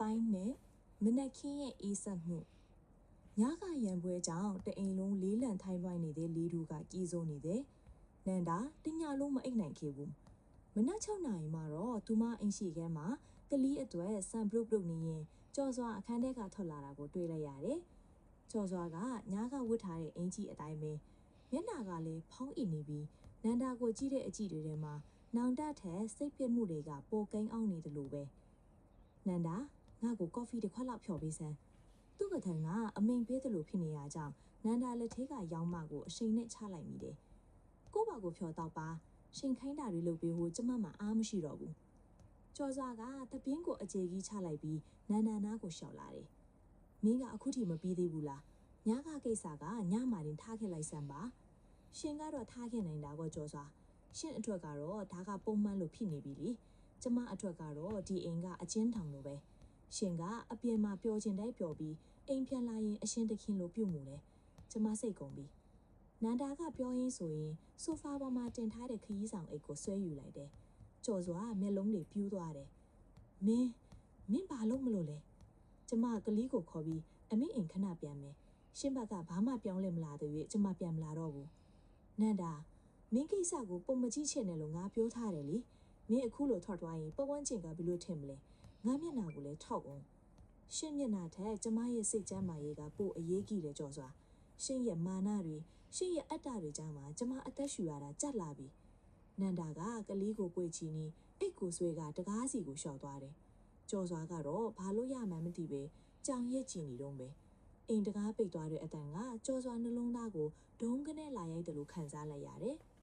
ပိုင်းနဲ့မနက်ခင်းရဲ့အေးဆက်မှုညကရံပွဲကြောင့်တအိမ်လုံးလေးလံထိုင်းလွှိုင်းနေတဲ့လေးတူကကြီးစိုးနေတယ်။နန္ဒာတညလုံးမအိပ်နိုင်ခဲ့ဘူး။မနက်6 နာရီမှာတော့သူမအိမ်ရှိခန်းမှာကလေးအတွက်ဆန်ပရုတ်နေရင်ကြော်စွာအခန်းထဲကထွက်လာတာကိုတွေ့လိုက်ရတယ်။ကြော်စွာကညကဝတ်ထားတဲ့အင်ကြီးအတိုင်းပဲမျက်နှာကလည်းဖောင်းအိနေပြီးနန္ဒာကိုကြည့်တဲ့အကြည့်တွေထဲမှာနောင်တထက်စိတ်ပြည့်မှုတွေကပိုကိန်းအောင်နေတယ်လို့ပဲ။နန္ဒာငါ့ကိုကော်ဖီတစ်ခွက်လောက်ဖြော်ပေးစမ်းသူ့ကထံကအမိန်ပေးတယ်လို့ဖြစ်နေရကြောင်းနန္ဒာလက်ထဲကရောင်းမကိုအရှိန်နဲ့ချလိုက်မိတယ်။ကို့ဘာကိုဖြော်တော့ပါရှင်ခိုင်းတာတွေလုပ်ပေးဖို့ကျမမှအားမရှိတော့ဘူး။ကျော်စွာကတပင်းကိုအကျေကြီးချလိုက်ပြီးနန္ဒာနာကိုရှောက်လာတယ်။မင်းကအခုထိမပြီးသေးဘူးလား။ညကကိစ္စကညမာတင်ထားခဲ့လိုက်စမ်းပါ။ရှင်ကတော့ထားခဲ့နိုင်တာပေါ့ကျော်စွာ။ရှင်အတွက်ကတော့ဒါကပုံမှန်လို့ဖြစ်နေပြီလေ။ကျမအတွက်ကတော့ဒီအိမ်ကအချင်းထောင်လိုပဲ။ရှင်ကအပြင်မှာပျော်ချင်တိုင်းပျော်ပြီးအိမ်ပြန်လာရင်အရှင်တခင်လိုပြုတ်မှုလေကျမစိတ်ကုန်ပြီနန္ဒာကပြောရင်းဆိုရင်ဆိုဖာပေါ်မှာတင်ထားတဲ့ခရီးဆောင်အိတ်ကိုဆွဲယူလိုက်တယ်ကြော်စွာမျက်လုံးတွေပြူးသွားတယ်မင်းဘာလို့မလို့လဲကျမကလေးကိုခေါ်ပြီးအမေအိမ်ခဏပြန်မယ်ရှင်ဘက်ကဘာမှပြောင်းလဲမလာသေး၍ကျမပြန်မလာတော့ဘူးနန္ဒာမင်းကိစ္စကိုပုံမကြည့်ချင်တယ်လို့ငါပြောထားတယ်လေမင်းအခုလိုထွက်သွားရင်ပဝန်းကျင်ကဘယ်လိုထင်မလဲငါမျက်နှာကိုလည်းထောက်အောင်ရှင်မျက်နှာထက်ကျမရဲ့စိတ်ချမ်းသာရေးကပိုအရေးကြီးတယ်ကြော်စွာရှင်ရဲ့မာနတွေရှင်ရဲ့အတ္တတွေကြားမှာကျမအသက်ရှူရတာကြက်လာပြီနန္ဒာကကလေးကိုပွေချီနီးအိတ်ကိုဆွဲကတကားစီကိုလျှော်သွားတယ်ကြော်စွာကတော့ဘာလို့ရမှန်းမသိပဲကြောင်ရက်ချီနေတော့ပဲအိမ်တကားပိတ်သွားတဲ့အတန်ကကြော်စွာနှလုံးသားကိုဒုံးကနေလာရိုက်တယ်လို့ခံစားလိုက်ရတယ်